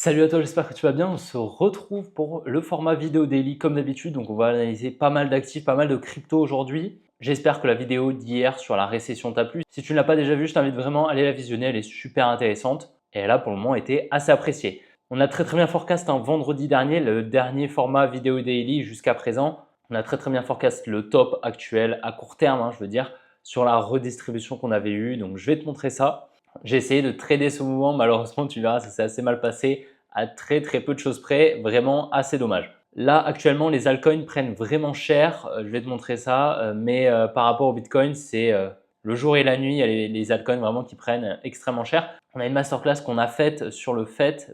Salut à toi, j'espère que tu vas bien. On se retrouve pour le format vidéo daily comme d'habitude. Donc, on va analyser pas mal d'actifs, pas mal de crypto aujourd'hui. J'espère que la vidéo d'hier sur la récession t'a plu. Si tu ne l'as pas déjà vue, je t'invite vraiment à aller la visionner. Elle est super intéressante et elle a pour le moment été assez appréciée. On a très bien forecast un vendredi dernier, le dernier format vidéo daily jusqu'à présent. On a très bien forecast le top actuel à court terme, je veux dire, sur la redistribution qu'on avait eue. Donc, je vais te montrer ça. J'ai essayé de trader ce mouvement, malheureusement tu verras ça s'est assez mal passé à très peu de choses près, vraiment assez dommage. Là actuellement les altcoins prennent vraiment cher, je vais te montrer ça, mais par rapport au Bitcoin c'est le jour et la nuit, il y a les altcoins vraiment qui prennent extrêmement cher. On a une masterclass qu'on a faite sur le fait,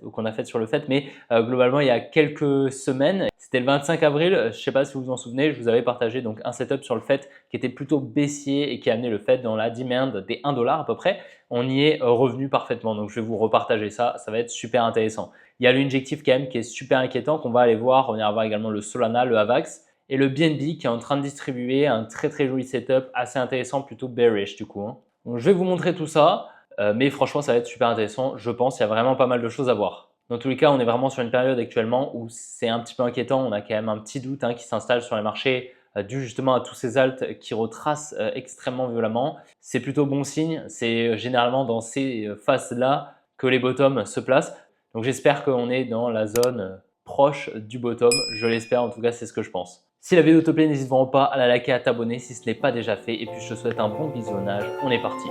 mais globalement il y a quelques semaines, c'était le 25 avril, je ne sais pas si vous vous en souvenez, je vous avais partagé donc un setup sur le fait qui était plutôt baissier et qui a amené le fait dans la demand des 1 dollar à peu près. On y est revenu parfaitement, donc je vais vous repartager ça, ça va être super intéressant. Il y a l'injectif quand même qui est super inquiétant qu'on va aller voir, on ira voir également le Solana, le AVAX et le BNB qui est en train de distribuer un très joli setup assez intéressant, plutôt bearish du coup. Donc je vais vous montrer tout ça. Mais franchement, ça va être super intéressant. Je pense qu'il y a vraiment pas mal de choses à voir. Dans tous les cas, on est vraiment sur une période actuellement où c'est un petit peu inquiétant. On a quand même un petit doute qui s'installe sur les marchés dû justement à tous ces alts qui retracent extrêmement violemment. C'est plutôt bon signe. C'est généralement dans ces phases-là que les bottoms se placent. Donc j'espère qu'on est dans la zone proche du bottom. Je l'espère, en tout cas, c'est ce que je pense. Si la vidéo te plaît, n'hésite vraiment pas à la liker, à t'abonner si ce n'est pas déjà fait. Et puis je te souhaite un bon visionnage. On est parti.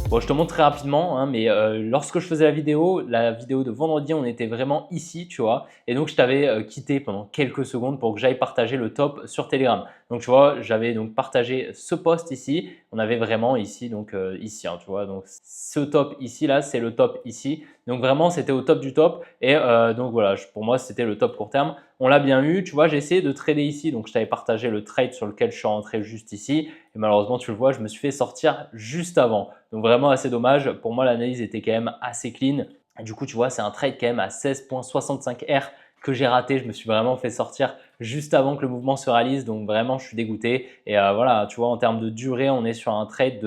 Bon, je te montre très rapidement, mais lorsque je faisais la vidéo de vendredi, on était vraiment ici, tu vois. Et donc, je t'avais quitté pendant quelques secondes pour que j'aille partager le top sur Telegram. Donc, tu vois, j'avais donc partagé ce post ici. On avait vraiment ici, donc ici, tu vois. Donc, ce top ici, là, c'est le top ici. Donc, vraiment, c'était au top du top. Et donc, voilà, pour moi, c'était le top court terme. On l'a bien eu, tu vois, j'ai essayé de trader ici. Donc, je t'avais partagé le trade sur lequel je suis rentré juste ici. Et malheureusement, tu le vois, je me suis fait sortir juste avant. Donc vraiment assez dommage. Pour moi, l'analyse était quand même assez clean. Et du coup, tu vois, c'est un trade quand même à 16,65 R que j'ai raté. Je me suis vraiment fait sortir juste avant que le mouvement se réalise. Donc vraiment, je suis dégoûté. Et voilà, tu vois, en termes de durée, on est sur un trade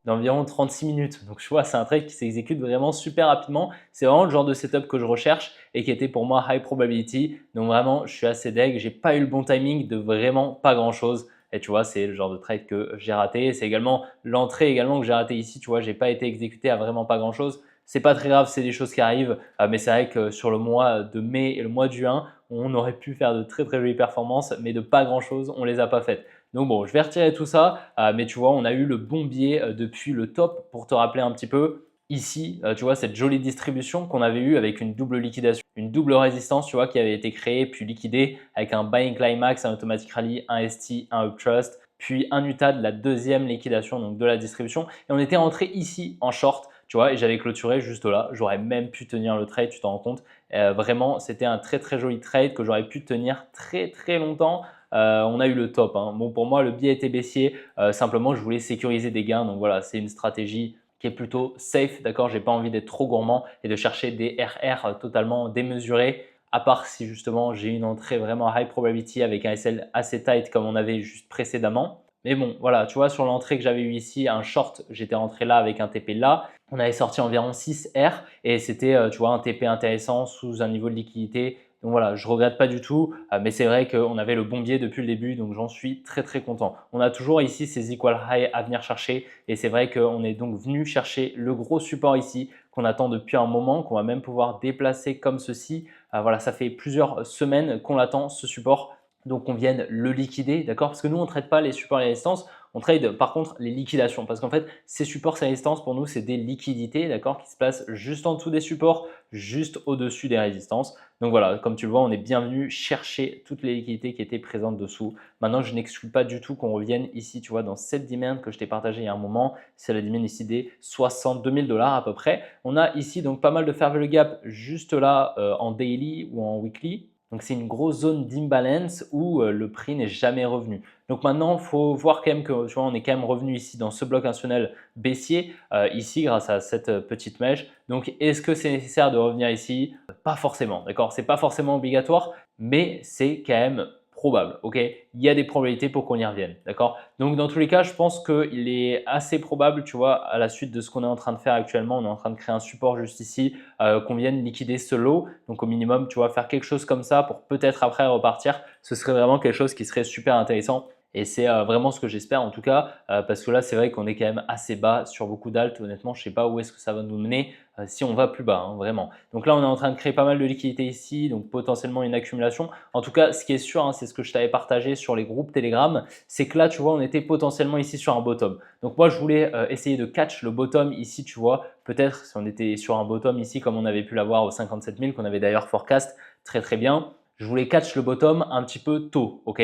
d'environ 36 minutes. Donc tu vois, c'est un trade qui s'exécute vraiment super rapidement. C'est vraiment le genre de setup que je recherche et qui était pour moi high probability. Donc vraiment, je suis assez deg. J'ai pas eu le bon timing de vraiment pas grand chose. Et tu vois, c'est le genre de trade que j'ai raté. C'est également l'entrée également que j'ai raté ici. Tu vois, j'ai pas été exécuté à vraiment pas grand chose. C'est pas très grave, c'est des choses qui arrivent. Mais c'est vrai que sur le mois de mai et le mois de juin, on aurait pu faire de très jolies performances, mais de pas grand chose, on les a pas faites. Donc bon, je vais retirer tout ça. Mais tu vois, on a eu le bon biais depuis le top pour te rappeler un petit peu. Ici, tu vois, cette jolie distribution qu'on avait eue avec une double liquidation, une double résistance, tu vois, qui avait été créée puis liquidée avec un buying climax, un automatic rally, un ST, un uptrust, puis un UTAD, la deuxième liquidation donc de la distribution. Et on était rentré ici en short, tu vois, et j'avais clôturé juste là. J'aurais même pu tenir le trade, tu t'en rends compte. Vraiment, c'était un très joli trade que j'aurais pu tenir très longtemps. On a eu le top. Bon, pour moi, le biais était baissier. Simplement, je voulais sécuriser des gains. Donc voilà, c'est une stratégie qui est plutôt safe, d'accord. J'ai pas envie d'être trop gourmand et de chercher des RR totalement démesurés, à part si justement j'ai une entrée vraiment high probability avec un SL assez tight comme on avait juste précédemment. Mais bon, voilà, tu vois, sur l'entrée que j'avais eu ici, un short, j'étais rentré là avec un TP là. On avait sorti environ 6 R et c'était, tu vois, un TP intéressant sous un niveau de liquidité. Donc voilà, je regrette pas du tout, mais c'est vrai qu'on avait le bon biais depuis le début, donc j'en suis très content. On a toujours ici ces equal high à venir chercher et c'est vrai qu'on est donc venu chercher le gros support ici qu'on attend depuis un moment, qu'on va même pouvoir déplacer comme ceci. Voilà, ça fait plusieurs semaines qu'on attend ce support. Donc on vienne le liquider, d'accord? Parce que nous, on ne traite pas les supports et les résistances, on trade par contre les liquidations. Parce qu'en fait, ces supports, ces résistances, pour nous, c'est des liquidités, d'accord? Qui se placent juste en dessous des supports, juste au-dessus des résistances. Donc voilà, comme tu le vois, on est bien venu chercher toutes les liquidités qui étaient présentes dessous. Maintenant, je n'exclus pas du tout qu'on revienne ici, tu vois, dans cette demand que je t'ai partagée il y a un moment. C'est la demand ici des 62 000 $ à peu près. On a ici donc pas mal de fair value gap juste là en daily ou en weekly. Donc, c'est une grosse zone d'imbalance où le prix n'est jamais revenu. Donc, maintenant, il faut voir quand même que tu vois, on est quand même revenu ici dans ce bloc institutionnel baissier, ici grâce à cette petite mèche. Donc, est-ce que c'est nécessaire de revenir ici? Pas forcément, d'accord? C'est pas forcément obligatoire, mais c'est quand même probable, ok? Il y a des probabilités pour qu'on y revienne, d'accord? Donc dans tous les cas, je pense qu'il est assez probable, tu vois, à la suite de ce qu'on est en train de faire actuellement, on est en train de créer un support juste ici, qu'on vienne liquider ce lot. Donc au minimum, tu vois, faire quelque chose comme ça pour peut-être après repartir, ce serait vraiment quelque chose qui serait super intéressant. Et c'est vraiment ce que j'espère en tout cas, parce que là, c'est vrai qu'on est quand même assez bas sur beaucoup d'alt. Honnêtement, je ne sais pas où est-ce que ça va nous mener si on va plus bas, hein, vraiment. Donc là, on est en train de créer pas mal de liquidités ici, donc potentiellement une accumulation. En tout cas, ce qui est sûr, hein, c'est ce que je t'avais partagé sur les groupes Telegram, c'est que là, tu vois, on était potentiellement ici sur un bottom. Donc moi, je voulais essayer de catch le bottom ici, tu vois. Peut-être si on était sur un bottom ici, comme on avait pu l'avoir au 57 000, qu'on avait d'ailleurs forecast très très bien. Je voulais catch le bottom un petit peu tôt, ok?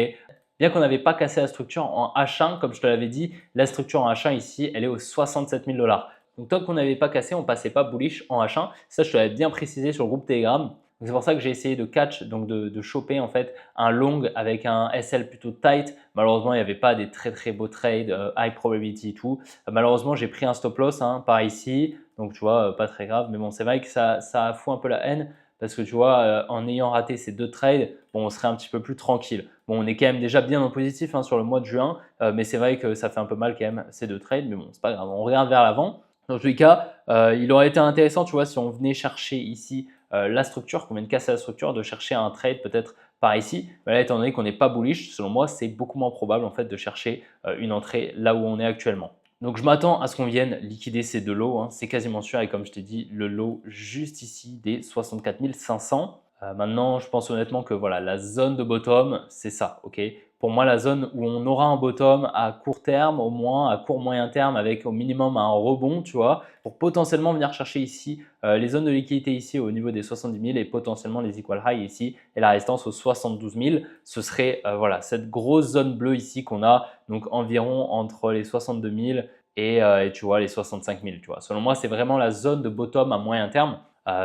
Bien qu'on n'avait pas cassé la structure en H1, comme je te l'avais dit, la structure en H1 ici, elle est aux 67 000 $. Donc, tant qu'on n'avait pas cassé, on ne passait pas bullish en H1. Ça, je te l'avais bien précisé sur le groupe Telegram. C'est pour ça que j'ai essayé de catch, donc de choper en fait un long avec un SL plutôt tight. Malheureusement, il n'y avait pas des très très beaux trades, high probability et tout. Malheureusement, j'ai pris un stop loss hein, par ici. Donc, tu vois, pas très grave. Mais bon, c'est vrai que ça fout un peu la haine parce que tu vois, en ayant raté ces deux trades, bon, on serait un petit peu plus tranquille. Bon, on est quand même déjà bien en positif hein, sur le mois de juin, mais c'est vrai que ça fait un peu mal quand même ces deux trades. Mais bon, c'est pas grave. On regarde vers l'avant. Dans tous les cas, il aurait été intéressant, tu vois, si on venait chercher ici la structure, qu'on vient de casser la structure, de chercher un trade peut-être par ici. Mais là, étant donné qu'on n'est pas bullish, selon moi, c'est beaucoup moins probable en fait de chercher une entrée là où on est actuellement. Donc je m'attends à ce qu'on vienne liquider ces deux lots, hein. C'est quasiment sûr. Et comme je t'ai dit, le lot juste ici des 64 500. Maintenant, je pense honnêtement que voilà, la zone de bottom, c'est ça, ok? Pour moi, la zone où on aura un bottom à court terme, au moins à court moyen terme, avec au minimum un rebond, tu vois, pour potentiellement venir chercher ici les zones de liquidité ici au niveau des 70 000 et potentiellement les equal high ici et la résistance aux 72 000. Ce serait voilà, cette grosse zone bleue ici qu'on a, donc environ entre les 62 000 et tu vois les 65 000. Tu vois. Selon moi, c'est vraiment la zone de bottom à moyen terme.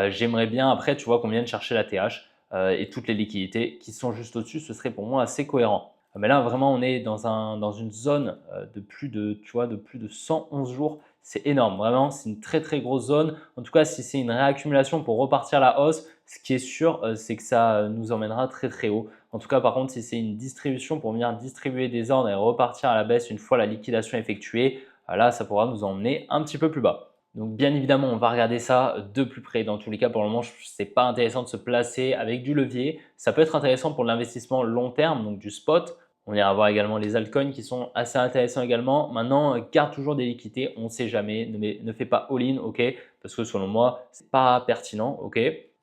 J'aimerais bien après, tu vois, qu'on vienne chercher la TH et toutes les liquidités qui sont juste au-dessus. Ce serait pour moi assez cohérent. Mais là, vraiment, on est dans une zone de plus de, tu vois, de plus de 111 jours. C'est énorme, vraiment, c'est une très très grosse zone. En tout cas, si c'est une réaccumulation pour repartir à la hausse, ce qui est sûr, c'est que ça nous emmènera très très haut. En tout cas, par contre, si c'est une distribution pour venir distribuer des ordres et repartir à la baisse une fois la liquidation effectuée, là, ça pourra nous emmener un petit peu plus bas. Donc bien évidemment, on va regarder ça de plus près. Dans tous les cas, pour le moment, ce n'est pas intéressant de se placer avec du levier. Ça peut être intéressant pour l'investissement long terme, donc du spot. On ira voir également les altcoins qui sont assez intéressants également. Maintenant, garde toujours des liquidités, on ne sait jamais. Ne fais pas all-in, ok? Parce que selon moi, ce n'est pas pertinent, ok?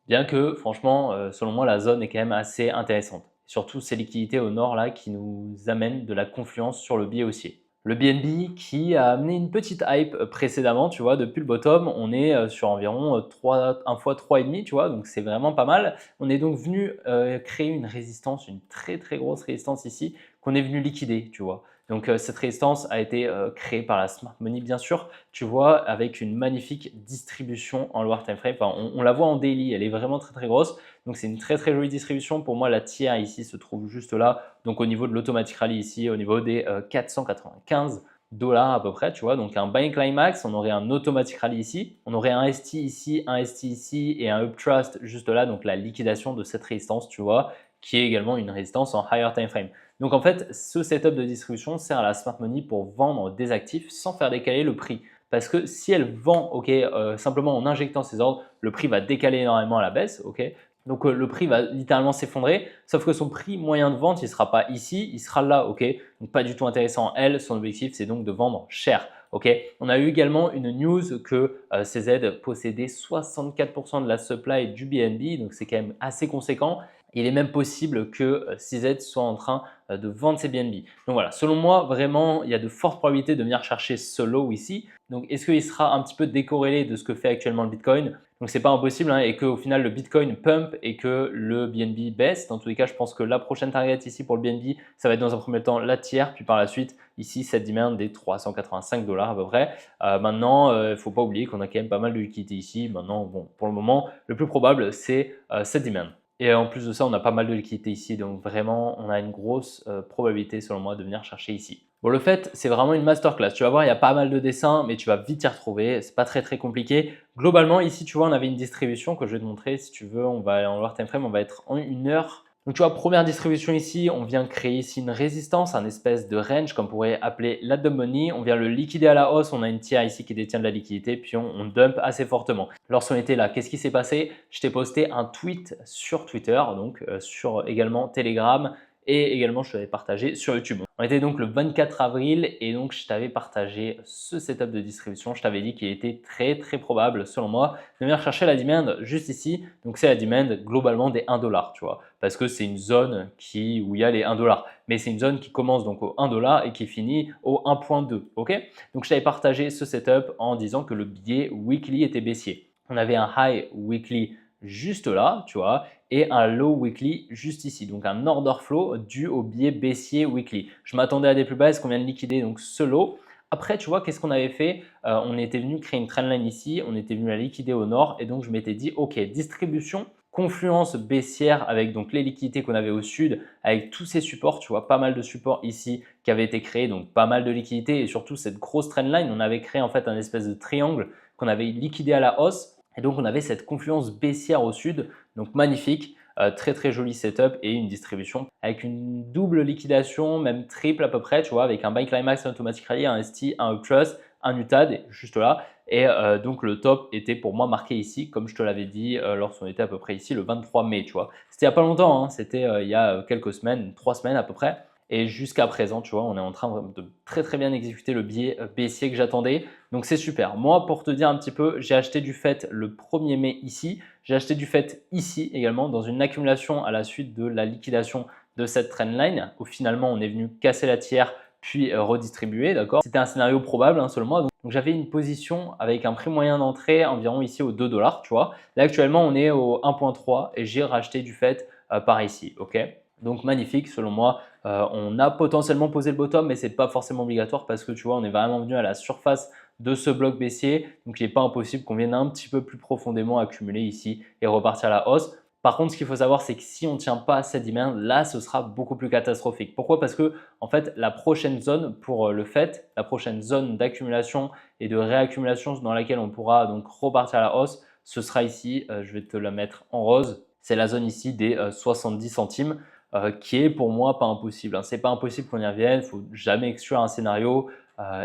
Bien que franchement, selon moi, la zone est quand même assez intéressante. Surtout ces liquidités au nord là qui nous amènent de la confiance sur le biais haussier. Le BNB qui a amené une petite hype précédemment, tu vois, depuis le bottom, on est sur environ 1 fois 3,5, tu vois, donc c'est vraiment pas mal. On est donc venu créer une résistance, une très très grosse résistance ici, qu'on est venu liquider, tu vois. Donc cette résistance a été créée par la Smart Money, bien sûr, tu vois, avec une magnifique distribution en lower time frame. Enfin, on la voit en daily, elle est vraiment très très grosse. Donc c'est une très très jolie distribution. Pour moi, la tiers ici se trouve juste là. Donc au niveau de l'automatic rally ici, au niveau des 495 $ à peu près, tu vois. Donc un buying climax, on aurait un automatic rally ici, on aurait un ST ici, un ST ici et un uptrust juste là. Donc la liquidation de cette résistance, tu vois, qui est également une résistance en higher time frame. Donc en fait, ce setup de distribution sert à la Smart Money pour vendre des actifs sans faire décaler le prix. Parce que si elle vend simplement en injectant ses ordres, le prix va décaler énormément à la baisse. Donc le prix va littéralement s'effondrer, sauf que son prix moyen de vente, il ne sera pas ici, il sera là. Donc pas du tout intéressant. Elle, son objectif, c'est donc de vendre cher. On a eu également une news que CZ possédait 64% de la supply du BNB, donc c'est quand même assez conséquent. Il est même possible que CZ soit en train de vendre ses BNB. Donc voilà, selon moi, vraiment, il y a de fortes probabilités de venir chercher ce low ici. Donc est-ce qu'il sera un petit peu décorrélé de ce que fait actuellement le Bitcoin? Donc c'est pas impossible hein, et qu'au final le Bitcoin pump et que le BNB baisse. Dans tous les cas, je pense que la prochaine target ici pour le BNB, ça va être dans un premier temps la tiers, puis par la suite ici cette demand des 385 $ à peu près. Maintenant, il ne faut pas oublier qu'on a quand même pas mal de liquidités ici. Maintenant, bon, pour le moment, le plus probable c'est cette demand. Et en plus de ça, on a pas mal de liquidités ici, donc vraiment, on a une grosse probabilité selon moi de venir chercher ici. Bon, le fait, c'est vraiment une masterclass. Tu vas voir, il y a pas mal de dessins, mais tu vas vite y retrouver. C'est pas très très compliqué. Globalement, ici, tu vois, on avait une distribution que je vais te montrer. Si tu veux, on va en lower time frame, on va être en 1 heure. Donc tu vois, première distribution ici, on vient créer ici une résistance, un espèce de range qu'on pourrait appeler la dump money. On vient le liquider à la hausse, on a une tiers ici qui détient de la liquidité, puis on dump assez fortement. Lorsqu'on était là, qu'est-ce qui s'est passé? Je t'ai posté un tweet sur Twitter, donc sur également Telegram, et également je t'avais partagé sur YouTube. On était donc le 24 avril et donc je t'avais partagé ce setup de distribution. Je t'avais dit qu'il était très probable selon moi de venir chercher la demand juste ici. Donc c'est la demand globalement des 1 dollar, tu vois, parce que c'est une zone où il y a les 1 dollar. Mais c'est une zone qui commence donc au 1 dollar et qui finit au 1.2. Ok. Donc je t'avais partagé ce setup en disant que le biais weekly était baissier. On avait un high weekly juste là, tu vois, et un low weekly juste ici. Donc un order flow dû au biais baissier weekly. Je m'attendais à des plus basses qu'on vient de liquider donc ce low. Après, tu vois, qu'est-ce qu'on avait fait? On était venu créer une trendline ici, on était venu la liquider au nord et donc je m'étais dit, ok, distribution, confluence baissière avec donc les liquidités qu'on avait au sud, avec tous ces supports, tu vois, pas mal de supports ici qui avaient été créés, donc pas mal de liquidités et surtout cette grosse trendline, on avait créé en fait un espèce de triangle qu'on avait liquidé à la hausse et donc on avait cette confluence baissière au sud, donc magnifique. Très joli setup et une distribution avec une double liquidation, même triple à peu près, tu vois, avec un buy climax, un automatic rally, un ST, un up trust, un UTAD juste là. Et donc le top était pour moi marqué ici, comme je te l'avais dit lorsqu'on était à peu près ici le 23 mai, tu vois. C'était il n'y a pas longtemps, hein, c'était il y a quelques semaines, 3 semaines à peu près. Et jusqu'à présent, tu vois, on est en train de très bien exécuter le biais baissier que j'attendais. Donc c'est super. Moi, pour te dire un petit peu, j'ai acheté du fait le 1er mai ici. J'ai acheté du fait ici également dans une accumulation à la suite de la liquidation de cette trendline où finalement on est venu casser la tiers puis redistribuer, d'accord? C'était un scénario probable hein, selon moi. Donc j'avais une position avec un prix moyen d'entrée environ ici aux 2 dollars, tu vois. Là actuellement on est au 1.3 et j'ai racheté du fait par ici, ok? Donc magnifique selon moi. On a potentiellement posé le bottom, mais ce n'est pas forcément obligatoire parce que tu vois, on est vraiment venu à la surface de ce bloc baissier. Donc il n'est pas impossible qu'on vienne un petit peu plus profondément accumuler ici et repartir à la hausse. Par contre, ce qu'il faut savoir, c'est que si on ne tient pas à cette demand, là, ce sera beaucoup plus catastrophique. Pourquoi? Parce que en fait, la prochaine zone pour le fait, la prochaine zone d'accumulation et de réaccumulation dans laquelle on pourra donc repartir à la hausse, ce sera ici. Je vais te la mettre en rose. C'est la zone ici des 70 centimes. Qui est pour moi pas impossible. Hein. C'est pas impossible qu'on y revienne, il faut jamais exclure un scénario.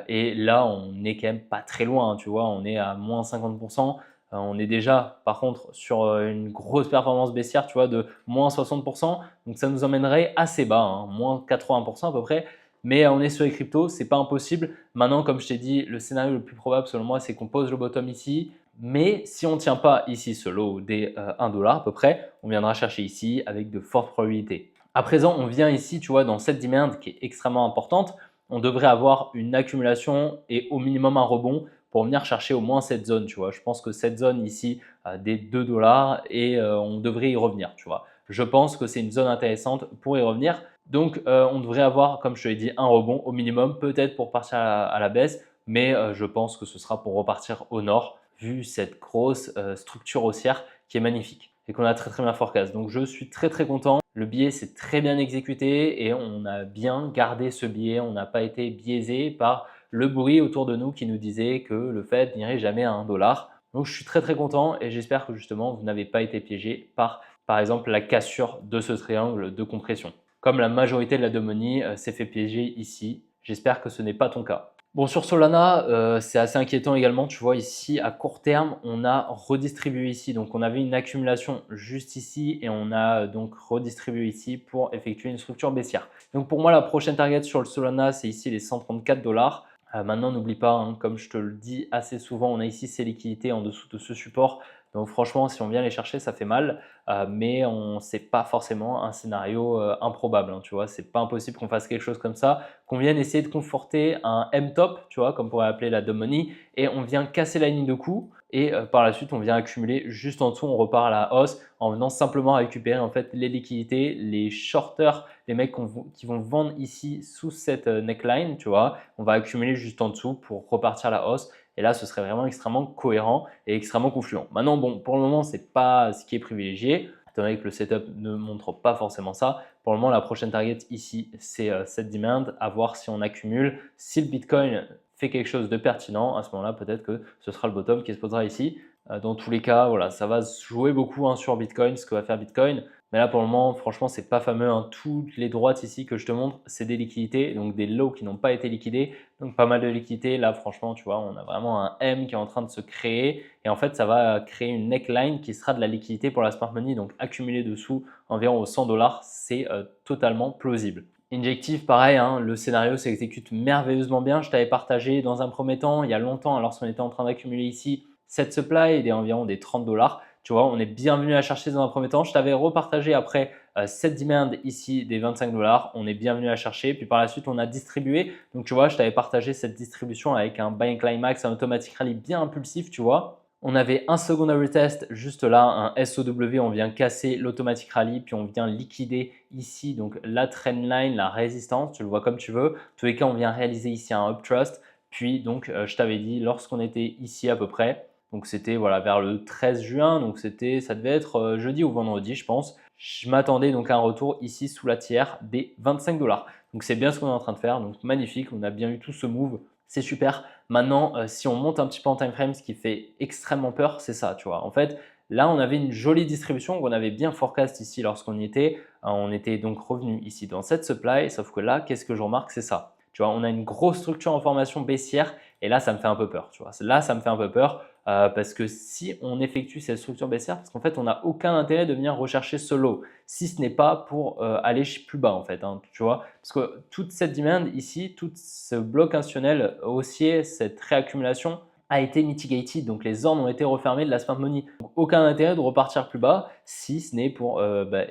Et là, on est quand même pas très loin, hein, tu vois, on est à moins 50%. On est déjà, par contre, sur une grosse performance baissière, tu vois, de moins 60%. Donc ça nous emmènerait assez bas, hein, moins 80% à peu près. Mais on est sur les cryptos, c'est pas impossible. Maintenant, comme je t'ai dit, le scénario le plus probable selon moi, c'est qu'on pose le bottom ici. Mais si on ne tient pas ici ce lot des 1 dollar à peu près, on viendra chercher ici avec de fortes probabilités. À présent, on vient ici, tu vois, dans cette demand qui est extrêmement importante. On devrait avoir une accumulation et au minimum un rebond pour venir chercher au moins cette zone, tu vois. Je pense que cette zone ici des 2 dollars et on devrait y revenir, tu vois. Je pense que c'est une zone intéressante pour y revenir. Donc, on devrait avoir, comme je te l'ai dit, un rebond au minimum, peut-être pour partir à la baisse, mais je pense que ce sera pour repartir au nord, vu cette grosse structure haussière qui est magnifique et qu'on a très bien forecast. Donc, je suis très content. Le biais s'est très bien exécuté et on a bien gardé ce biais. On n'a pas été biaisé par le bruit autour de nous qui nous disait que le Fed n'irait jamais à 1 dollar. Donc je suis très content et j'espère que justement vous n'avez pas été piégé par exemple la cassure de ce triangle de compression. Comme la majorité de la demonie s'est fait piéger ici, j'espère que ce n'est pas ton cas. Bon, sur Solana, c'est assez inquiétant également. Tu vois ici, à court terme, on a redistribué ici. Donc, on avait une accumulation juste ici et on a donc redistribué ici pour effectuer une structure baissière. Donc, pour moi, la prochaine target sur le Solana, c'est ici les 134 dollars. Maintenant, n'oublie pas, hein, comme je te le dis assez souvent, on a ici ces liquidités en dessous de ce support. Donc franchement, si on vient les chercher, ça fait mal, mais c'est pas forcément un scénario improbable. Hein, tu vois, c'est pas impossible qu'on fasse quelque chose comme ça, qu'on vienne essayer de conforter un M-top, tu vois, comme on pourrait appeler la dump money, et on vient casser la ligne de coup. Et par la suite, on vient accumuler juste en dessous, on repart à la hausse en venant simplement récupérer en fait les liquidités, les shorters, les mecs qui vont vendre ici sous cette neckline, tu vois, on va accumuler juste en dessous pour repartir à la hausse. Et là, ce serait vraiment extrêmement cohérent et extrêmement confluent. Maintenant, bon, pour le moment, ce n'est pas ce qui est privilégié, étant donné que le setup ne montre pas forcément ça. Pour le moment, la prochaine target ici, c'est cette demand, à voir si on accumule. Si le Bitcoin fait quelque chose de pertinent, à ce moment-là, peut-être que ce sera le bottom qui se posera ici. Dans tous les cas, voilà, ça va se jouer beaucoup hein, sur Bitcoin, ce que va faire Bitcoin. Mais là, pour le moment, franchement, c'est pas fameux, hein. Toutes les droites ici que je te montre, c'est des liquidités, donc des lows qui n'ont pas été liquidés. Donc pas mal de liquidités. Là, franchement, tu vois, on a vraiment un M qui est en train de se créer. Et en fait, ça va créer une neckline qui sera de la liquidité pour la smart money. Donc accumuler dessous environ aux 100 $, c'est totalement plausible. Injective, pareil, hein, le scénario s'exécute merveilleusement bien. Je t'avais partagé dans un premier temps, il y a longtemps, lorsqu'on était en train d'accumuler ici cette supply environ des 30 $. Tu vois, on est bienvenu à chercher dans un premier temps. Je t'avais repartagé après cette demand ici des 25 $. On est bienvenu à chercher. Puis par la suite, on a distribué. Donc, tu vois, je t'avais partagé cette distribution avec un buying climax, un automatic rally bien impulsif, tu vois. On avait un secondary test juste là, un SOW, on vient casser l'automatic rally, puis on vient liquider ici donc la trendline, la résistance, tu le vois comme tu veux. En tous les cas, on vient réaliser ici un uptrust. Puis donc, je t'avais dit, lorsqu'on était ici à peu près, donc c'était voilà, vers le 13 juin, donc ça devait être jeudi ou vendredi, je pense. Je m'attendais donc à un retour ici sous la tiers des 25 $. Donc c'est bien ce qu'on est en train de faire, donc magnifique, on a bien eu tout ce move, c'est super. Maintenant, si on monte un petit peu en time frame, ce qui fait extrêmement peur, c'est ça, tu vois. En fait, là, on avait une jolie distribution qu'on avait bien forecast ici lorsqu'on y était. On était donc revenu ici dans cette supply, sauf que là, qu'est-ce que je remarque? C'est ça. Tu vois, on a une grosse structure en formation baissière et là, ça me fait un peu peur. Tu vois. Là, ça me fait un peu peur parce que si on effectue cette structure baissière, parce qu'en fait, on n'a aucun intérêt de venir rechercher ce low, si ce n'est pas pour aller plus bas en fait. Hein, tu vois, parce que toute cette demand ici, tout ce bloc institutionnel haussier, cette réaccumulation a été mitigated. Donc les ordres ont été refermés de la smart money. Donc, aucun intérêt de repartir plus bas si ce n'est pour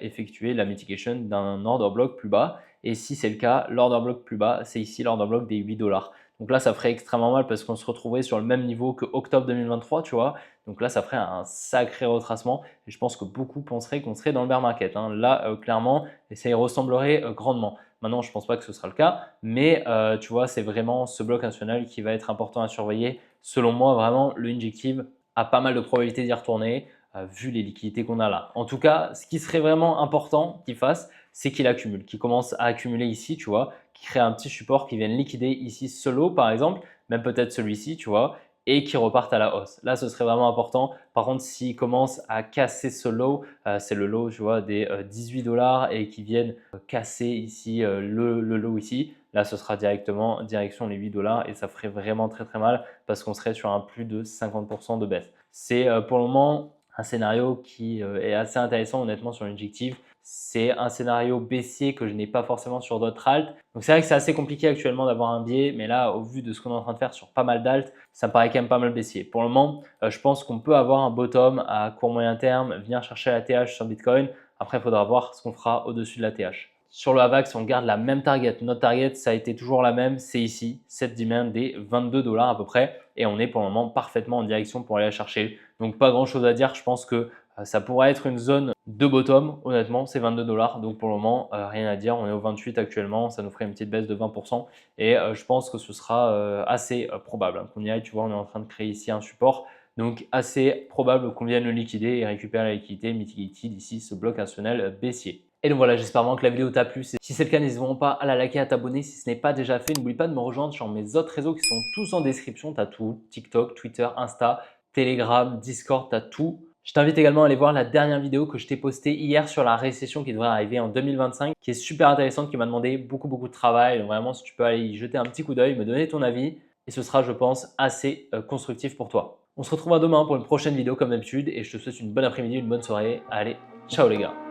effectuer la mitigation d'un order block plus bas. Et si c'est le cas, l'order block plus bas, c'est ici l'order block des 8 $. Donc là, ça ferait extrêmement mal parce qu'on se retrouverait sur le même niveau que octobre 2023, tu vois. Donc là, ça ferait un sacré retracement et je pense que beaucoup penseraient qu'on serait dans le bear market. Hein. Là, clairement, et ça y ressemblerait grandement. Maintenant, je ne pense pas que ce sera le cas, mais tu vois, c'est vraiment ce bloc national qui va être important à surveiller. Selon moi, vraiment, le injective a pas mal de probabilités d'y retourner vu les liquidités qu'on a là. En tout cas, ce qui serait vraiment important qu'il fasse, c'est qu'il accumule, qu'il commence à accumuler ici, tu vois, qu'il crée un petit support qui vienne liquider ici ce lot par exemple, même peut-être celui-ci, tu vois, et qui reparte à la hausse. Là, ce serait vraiment important. Par contre, s'il commence à casser ce low, c'est le low, tu vois, des 18 $ et qui viennent casser ici le low ici, là, ce sera directement direction les 8 $ et ça ferait vraiment très très mal parce qu'on serait sur un plus de 50% de baisse. C'est pour le moment un scénario qui est assez intéressant honnêtement sur l'injective. C'est un scénario baissier que je n'ai pas forcément sur d'autres alts. Donc c'est vrai que c'est assez compliqué actuellement d'avoir un biais, mais là, au vu de ce qu'on est en train de faire sur pas mal d'alts, ça me paraît quand même pas mal baissier. Pour le moment, je pense qu'on peut avoir un bottom à court moyen terme, venir chercher la TH sur Bitcoin. Après, il faudra voir ce qu'on fera au-dessus de la TH. Sur le AVAX, on garde la même target. Notre target, ça a été toujours la même, c'est ici, cette demand des 22 $ à peu près. Et on est pour le moment parfaitement en direction pour aller la chercher. Donc pas grand chose à dire, je pense que ça pourrait être une zone de bottom, honnêtement, c'est 22 $. Donc pour le moment, rien à dire. On est au 28 actuellement, ça nous ferait une petite baisse de 20%. Et je pense que ce sera assez probable hein, qu'on y aille. Tu vois, on est en train de créer ici un support. Donc assez probable qu'on vienne le liquider et récupérer la liquidité mitigated ici, ce bloc institutionnel baissier. Et donc voilà, j'espère vraiment que la vidéo t'a plu. Si c'est le cas, n'hésite vraiment pas à la liker, à t'abonner si ce n'est pas déjà fait. N'oublie pas de me rejoindre sur mes autres réseaux qui sont tous en description. Tu as tout, TikTok, Twitter, Insta, Telegram, Discord, tu as tout. Je t'invite également à aller voir la dernière vidéo que je t'ai postée hier sur la récession qui devrait arriver en 2025, qui est super intéressante, qui m'a demandé beaucoup de travail. Donc vraiment, si tu peux aller y jeter un petit coup d'œil, me donner ton avis, et ce sera, je pense, assez constructif pour toi. On se retrouve demain pour une prochaine vidéo comme d'habitude, et je te souhaite une bonne après-midi, une bonne soirée. Allez, ciao les gars!